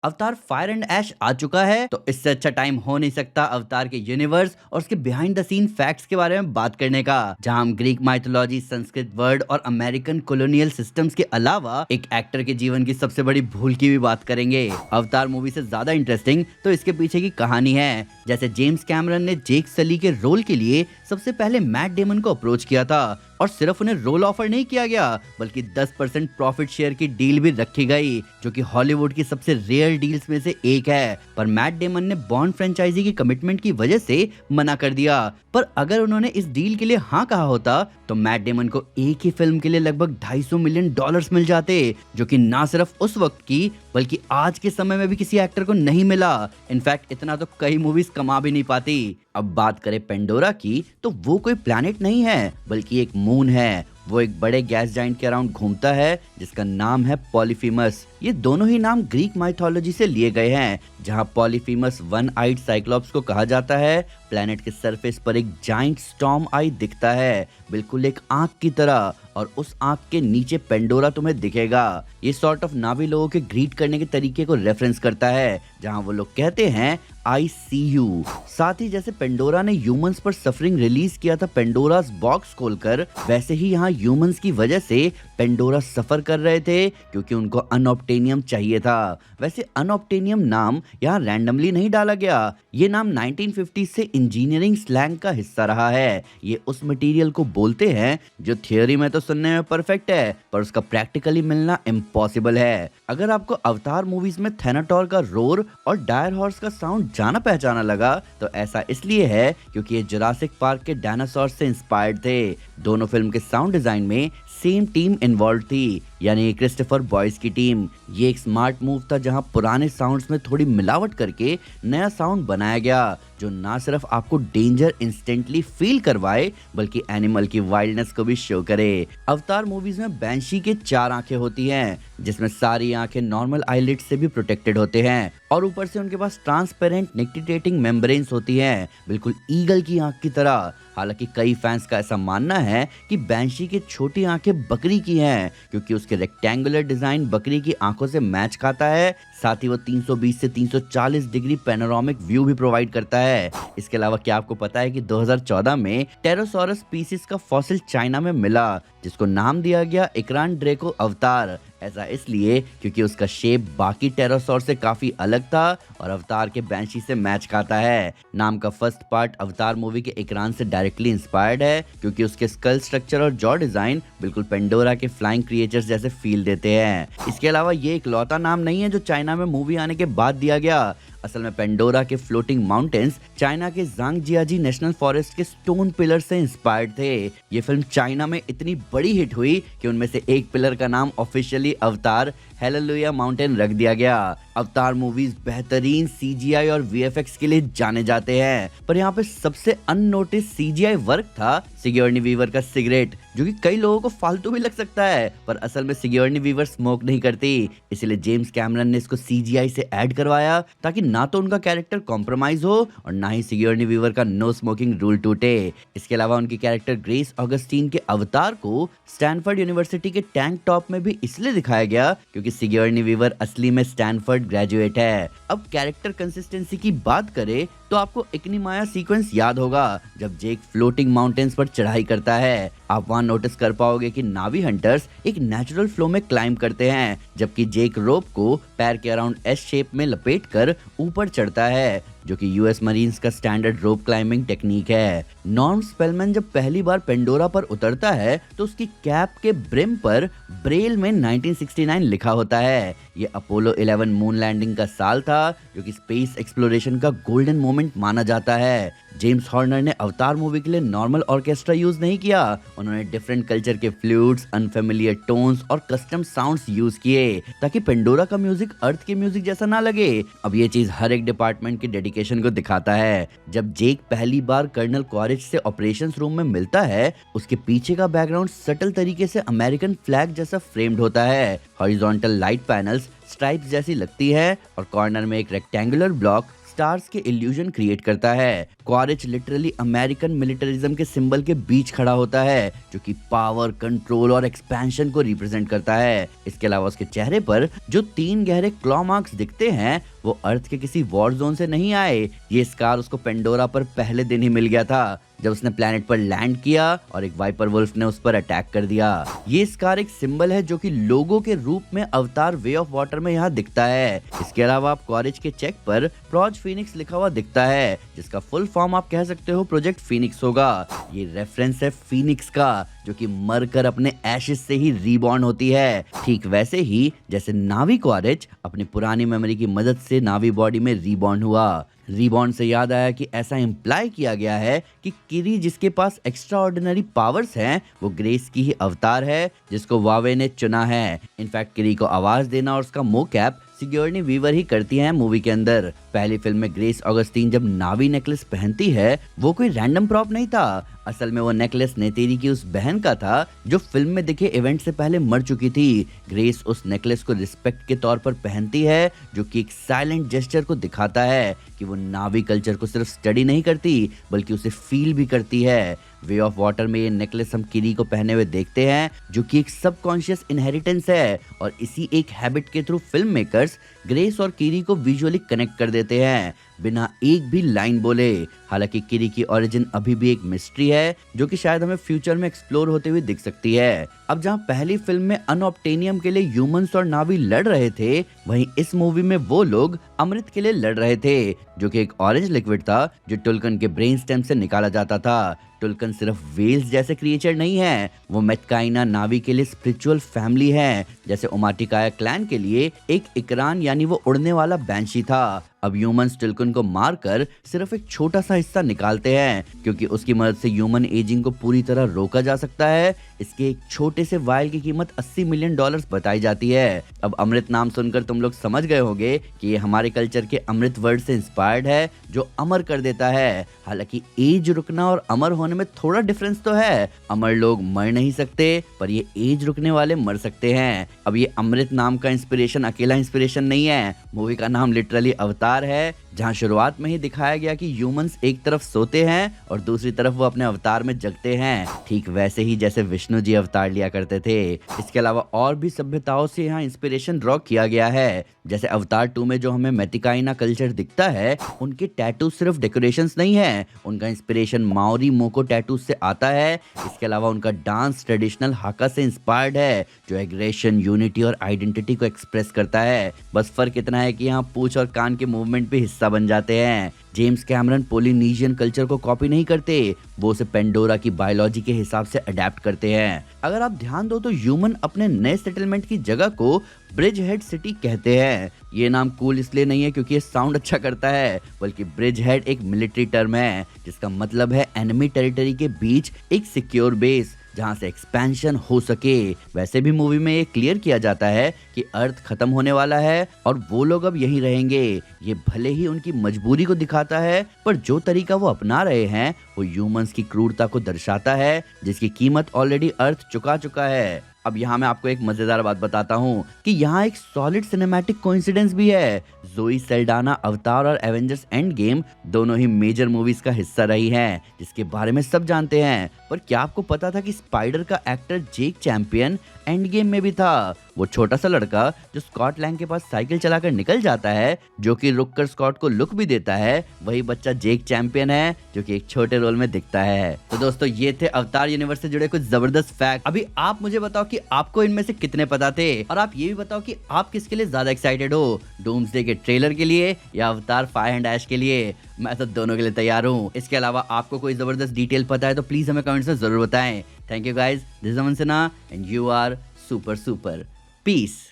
अवतार fire and ऐश आ चुका है, तो इससे अच्छा टाइम हो नहीं सकता अवतार के यूनिवर्स और उसके बिहाइंड द सीन फैक्ट्स के बारे में बात करने का, जहां हम ग्रीक माइथोलॉजी, संस्कृत वर्ड और अमेरिकन कॉलोनियल सिस्टम्स के अलावा एक एक्टर के जीवन की सबसे बड़ी भूल की भी बात करेंगे। अवतार मूवी से ज्यादा इंटरेस्टिंग तो इसके पीछे की कहानी है। जैसे जेम्स कैमरन ने जेक सली के रोल के लिए सबसे पहले मैट डेमन को अप्रोच किया था और सिर्फ उन्हें रोल ऑफर नहीं किया गया बल्कि 10% प्रॉफिट शेयर की डील भी रखी गई, जो कि हॉलीवुड की सबसे रेयर डील्स में से एक है। पर मैट डेमन ने बॉन्ड फ्रेंचाइजी की कमिटमेंट की वजह से मना कर दिया। पर अगर उन्होंने इस डील के लिए हाँ कहा होता तो मैट डेमन को एक ही फिल्म के लिए लगभग $250 मिलियन मिल जाते, जो कि ना सिर्फ उस वक्त की बल्कि आज के समय में भी किसी एक्टर को नहीं मिला। इनफैक्ट इतना तो कई मूवीज कमा भी नहीं पाती। अब बात करें पेंडोरा की, तो वो कोई प्लैनेट नहीं है बल्कि एक मून है। वो एक बड़े गैस जाइंट के अराउंड घूमता है जिसका नाम है पॉलीफीमस। ये दोनों ही नाम ग्रीक माइथोलॉजी से लिए गए हैं, जहां पॉलीफीमस वन आइड साइक्लोप्स को कहा जाता है। प्लैनेट के सरफेस पर एक जाइंट स्टॉर्म आई दिखता है, बिल्कुल एक आंख की तरह, और उस आंख के नीचे पेंडोरा तुम्हें दिखेगा। ये सॉर्ट ऑफ नावी लोगों के ग्रीट करने के तरीके को रेफरेंस करता है, जहां वो लोग कहते हैं आई सी यू। साथ ही जैसे पेंडोरा ने ह्यूमंस पर सफरिंग रिलीज किया था पेंडोरास बॉक्स खोलकर, वैसे ही यहाँ ह्यूमंस की वजह से पेंडोरा सफर कर रहे थे क्योंकि उनको अनऑब्टेनियम चाहिए था। वैसे अनऑब्टेनियम नाम यहाँ रैंडमली नहीं डाला गया, ये नाम 1950 से इंजीनियरिंग स्लैंग का हिस्सा रहा है। ये उस मटेरियल को बोलते हैं जो थियोरी में तो सुनने में परफेक्ट है पर उसका प्रैक्टिकली मिलना इम्पॉसिबल है। अगर आपको अवतार मूवीज में थेनाटोर का रोर और डायर हॉर्स का साउंड जाना पहचाना लगा तो ऐसा इसलिए है क्योंकि ये जुरासिक पार्क के डायनासोर से इंस्पायर्ड थे। दोनों फिल्म के साउंड डिजाइन में सेम टीम इन्वॉल्व थी, यानी क्रिस्टोफर बॉयस की टीम। ये एक स्मार्ट मूव था जहां पुराने साउंड्स में थोड़ी मिलावट करके नया साउंड बनाया गया, जो ना सिर्फ आपको डेंजर इंस्टेंटली फील करवाए बल्कि एनिमल की वाइल्डनेस को भी शो करे। अवतार मूवीज में बैंशी के 4 आंखें होती हैं, जिसमें सारी आंखें नॉर्मल आईलिड से भी प्रोटेक्टेड होते हैं और ऊपर से उनके पास ट्रांसपेरेंट निक्टिटेटिंग मेम्ब्रेन्स होती हैं, बिल्कुल ईगल की आंख की तरह। हालांकि कई फैंस का ऐसा मानना है कि बैंशी की छोटी आंखें बकरी की हैं क्योंकि उसके रेक्टेंगुलर डिजाइन बकरी की आंखों से मैच खाता है। साथ ही वो 320 से 340 डिग्री पैनोरामिक व्यू भी प्रोवाइड करता है। इसके अलावा क्या आपको पता है कि 2014 में टेरोसॉरस स्पीसीज का फॉसिल चाइना में मिला, जिसको नाम दिया गया इक्रान ड्रेको अवतार। ऐसा इसलिए क्योंकि उसका शेप बाकी टेरोसॉर से काफी अलग था और अवतार के बैंशी से मैच खाता है। नाम का फर्स्ट पार्ट अवतार मूवी के इक्रान से डायरेक्टली इंस्पायर्ड है क्योंकि उसके स्कल स्ट्रक्चर और जॉ डिजाइन बिल्कुल पेंडोरा के फ्लाइंग क्रिएचर्स जैसे फील देते हैं। इसके अलावा ये इकलौता नाम नहीं है जो चाइना में मूवी आने के बाद दिया गया। असल में पेंडोरा के फ्लोटिंग माउंटेन्स चाइना के ज़ांगजियाजी नेशनल फॉरेस्ट के स्टोन पिलर से इंस्पायर्ड थे। ये फिल्म चाइना में इतनी बड़ी हिट हुई कि उनमें से एक पिलर का नाम ऑफिशियली अवतार हेलेलुया माउंटेन रख दिया गया। अवतार मूवीज बेहतरीन सीजीआई और वीएफएक्स के लिए जाने जाते हैं, पर यहाँ पे सबसे अननोटिस सीजीआई वर्क था सिग्योर्नी वीवर का सिगरेट, जो कि कई लोगों को फालतू भी लग सकता है पर असल में सिग्योर्नी वीवर स्मोक नहीं करती। इसलिए जेम्स कैमरन ने इसको सीजीआई से ऐड करवाया ताकि ना तो उनका कैरेक्टर कॉम्प्रोमाइज हो और ना ही सिग्योर्नी वीवर का नो स्मोकिंग रूल टूटे। इसके अलावा उनकी कैरेक्टर ग्रेस ऑगस्टीन के अवतार को स्टैनफोर्ड यूनिवर्सिटी के टैंक टॉप में भी इसलिए दिखाया गया क्योंकि सिग्योर्नी वीवर असली में स्टैनफोर्ड ग्रेजुएट है। अब कैरेक्टर कंसिस्टेंसी की बात करें तो आपको इग्निमाया सीक्वेंस याद होगा जब जेक फ्लोटिंग माउंटेन्स पर चढ़ाई करता है। आप वहां नोटिस कर पाओगे कि नावी हंटर्स एक नेचुरल फ्लो में क्लाइंब करते हैं, जबकि जेक रोप को पैर के अराउंड एस शेप में लपेटकर ऊपर चढ़ता है, जो कि यूएस मरीन्स का स्टैंडर्ड रोप क्लाइंबिंग टेक्निक है। नॉर्म स्पेलमैन जब पहली बार पेंडोरा पर उतरता है तो उसकी कैप के ब्रिम पर ब्रेल में 1969 लिखा होता है। ये अपोलो 11 मून लैंडिंग का साल था, जो कि स्पेस एक्सप्लोरेशन का गोल्डन मोमेंट माना जाता है। जेम्स हॉर्नर ने अवतार मूवी के लिए नॉर्मल ऑर्केस्ट्रा यूज नहीं किया, उन्होंने डिफरेंट कल्चर के फ्लूट्स, अनफेमिलियर टोन्स और कस्टम साउंड्स यूज किए ताकि पेंडोरा का म्यूजिक अर्थ के म्यूजिक जैसा ना लगे। अब ये चीज हर एक डिपार्टमेंट की डेडिकेशन को दिखाता है। जब जेक पहली बार कर्नल क्वारिज से ऑपरेशंस रूम में मिलता है, उसके पीछे का बैकग्राउंड सटल तरीके से अमेरिकन फ्लैग जैसा फ्रेम्ड होता है। हॉरिजॉन्टल लाइट पैनल्स स्ट्राइप्स जैसी लगती है और कॉर्नर में एक रेक्टेंगुलर ब्लॉक स्टार्स के इल्यूजन क्रिएट करता है। क्वारिच लिटरली अमेरिकन मिलिटरिज्म के सिंबल के बीच खड़ा होता है, जो कि पावर, कंट्रोल और एक्सपेंशन को रिप्रेजेंट करता है। इसके अलावा उसके चेहरे पर जो 3 गहरे क्लॉ मार्क्स दिखते हैं वो अर्थ के किसी वॉर जोन से नहीं आए। ये स्कार उसको पेंडोरा पर पहले दिन ही मिल गया था, जब उसने प्लेनेट पर लैंड किया और एक वाइपर वुल्फ ने उस पर अटैक कर दिया। ये स्कार एक सिंबल है जो कि लोगों के रूप में अवतार वे ऑफ वाटर में यहाँ दिखता है। इसके अलावा आप क्वारिच के चेक पर प्रोज फीनिक्स लिखा हुआ दिखता है, जिसका फुल फॉर्म आप कह सकते हो प्रोजेक्ट फीनिक्स होगा। ये रेफरेंस है फीनिक्स का, जो कि मरकर अपने एशेस से ही रीबॉर्न होती है। ठीक वैसे ही जैसे नावी क्वारिच अपनी पुरानी मेमोरी की मदद से नावी बॉडी में रीबॉर्न हुआ। रीबॉर्न से याद आया कि ऐसा इम्प्लाई किया गया है कि किरी, जिसके पास एक्स्ट्रा ऑर्डिनरी पावर्स हैं, वो ग्रेस की ही अवतार है जिसको वावे ने चुना है। इनफैक्ट किरी को आवाज देना और उसका मोकैप सिग्योर्नी वीवर ही करती हैं मूवी के अंदर। पहली फिल्म में ग्रेस ऑगस्टीन जब नावी नेकलेस पहनती है वो कोई रैंडम प्रॉप नहीं था। असल में वो नेकलेस नेतेरी की उस बहन का था जो फिल्म में दिखे इवेंट से पहले मर चुकी थी। ग्रेस उस नेकलेस को रिस्पेक्ट के तौर पर पहनती है, जो कि एक साइलेंट जेस्चर को दिखाता है कि वो नावी कल्चर को सिर्फ स्टडी नहीं करती बल्कि उसे फील भी करती है। वे ऑफ वाटर में ये नेकलेस हम किरी को पहने हुए देखते हैं, जो कि एक सबकॉन्शियस इनहेरिटेंस है, और इसी एक हैबिट के थ्रू फिल्म मेकर्स ग्रेस और किरी को विजुअली कनेक्ट कर देते हैं बिना एक भी लाइन बोले। हालांकि किरी की ओरिजिन अभी भी एक मिस्ट्री है, जो कि शायद हमें फ्यूचर में एक्सप्लोर होते हुए दिख सकती है। अब जहां पहली फिल्म में अनऑब्टेनियम के लिए ह्यूमंस और नावी लड़ रहे थे, वहीं इस मूवी में वो लोग अमृत के लिए लड़ रहे थे, जो कि एक ऑरेंज लिक्विड था जो टुल्कन के ब्रेन स्टेम से निकाला जाता था। टुल्कन सिर्फ वेल्स जैसे क्रिएचर नहीं है, वो मेटकाइना नावी के लिए स्पिरिचुअल फैमिली है, जैसे ओमाटिकाया क्लैन के लिए एक इकरान यानी वो उड़ने वाला बैंशी था। अब ह्यूमंस टुल्कन को मारकर सिर्फ एक छोटा सा हिस्सा निकालते हैं, क्योंकि उसकी मदद से ह्यूमन एजिंग को पूरी तरह रोका जा सकता है। इसके एक छोटे से वायल की कीमत $80 मिलियन बताई जाती है। अब अमृत नाम सुनकर तुम लोग समझ गए होंगे कि ये हमारे कल्चर के अमृत वर्ड से इंस्पायर्ड है, जो अमर कर देता है। हालांकि एज रुकना और अमर होने में थोड़ा डिफरेंस तो है। अमर लोग मर नहीं सकते, पर ये एज रुकने वाले मर सकते हैं। अब ये अमृत नाम का इंस्पिरेशन अकेला इंस्पिरेशन नहीं है, मूवी का नाम लिटरली अवतार है, जहां शुरुआत में ही दिखाया गया कि ह्यूमंस एक तरफ सोते हैं और दूसरी तरफ वो अपने अवतार में जगते हैं, ठीक वैसे ही जैसे विष्णु जी अवतार लिया करते थे। इसके अलावा और भी सभ्यताओं से यहाँ इंस्पिरेशन ड्रॉ किया गया है, जैसे अवतार 2 में जो हमें मेटिकाइना कल्चर दिखता है, उनके टैटू सिर्फ डेकोरेशंस नहीं है, उनका इंस्पिरेशन माओरी मोको टैटू से आता है। इसके अलावा उनका डांस ट्रेडिशनल हाका से इंस्पायर्ड है, जो एग्रेशन, यूनिटी और आइडेंटिटी को एक्सप्रेस करता है। बस फर्क इतना है कि यहाँ पूंछ और कान के मूवमेंट भी हिस्सा बन जाते हैं। जेम्स कैमरन पोलिनीशियन कल्चर को कॉपी नहीं करते, वो उसे पेंडोरा की बायोलॉजी के हिसाब से अडेप्ट करते हैं। अगर आप ध्यान दो तो ह्यूमन अपने नए सेटलमेंट की जगह को ब्रिज हेड सिटी कहते हैं। ये नाम कूल इसलिए नहीं है क्योंकि ये साउंड अच्छा करता है, बल्कि ब्रिज हेड एक मिलिट्री टर्म है, जिसका मतलब है एनिमी टेरिटरी के बीच एक सिक्योर बेस, जहां से एक्सपेंशन हो सके। वैसे भी मूवी में ये क्लियर किया जाता है कि अर्थ खत्म होने वाला है और वो लोग अब यहीं रहेंगे। ये भले ही उनकी मजबूरी को दिखाता है, पर जो तरीका वो अपना रहे हैं वो ह्यूमंस की क्रूरता को दर्शाता है, जिसकी कीमत ऑलरेडी अर्थ चुका है। अब यहाँ मैं आपको एक मजेदार बात बताता हूँ कि यहाँ एक सॉलिड सिनेमैटिक कोइंसिडेंस भी है। ज़ोई सल्डाना अवतार और एवेंजर्स एंड गेम दोनों ही मेजर मूवीज का हिस्सा रही हैं, जिसके बारे में सब जानते हैं। पर क्या आपको पता था कि स्पाइडर का एक्टर जेक चैंपियन एंड गेम में भी था? वो छोटा सा लड़का जो स्कॉट लैंग के पास साइकिल चलाकर निकल जाता है, जो कि रुककर स्कॉट को लुक भी देता है, वही बच्चा जेक चैंपियन है, जो कि एक छोटे रोल में दिखता है। तो दोस्तों ये थे अवतार यूनिवर्स से जुड़े कुछ जबरदस्त फैक्ट। अभी आप मुझे बताओ कि आपको इनमें से कितने पता थे, और आप ये भी बताओ कि आप किसके लिए ज्यादा एक्साइटेड हो, डूम्सडे के ट्रेलर के लिए या अवतार फायर एंड ऐश के लिए? मैं तो दोनों के लिए तैयार हूँ। इसके अलावा आपको कोई जबरदस्त डिटेल पता है तो प्लीज हमें कमेंट्स में जरूर बताएं। Thank you guys, this is Aman Sinha and you are super. Piece.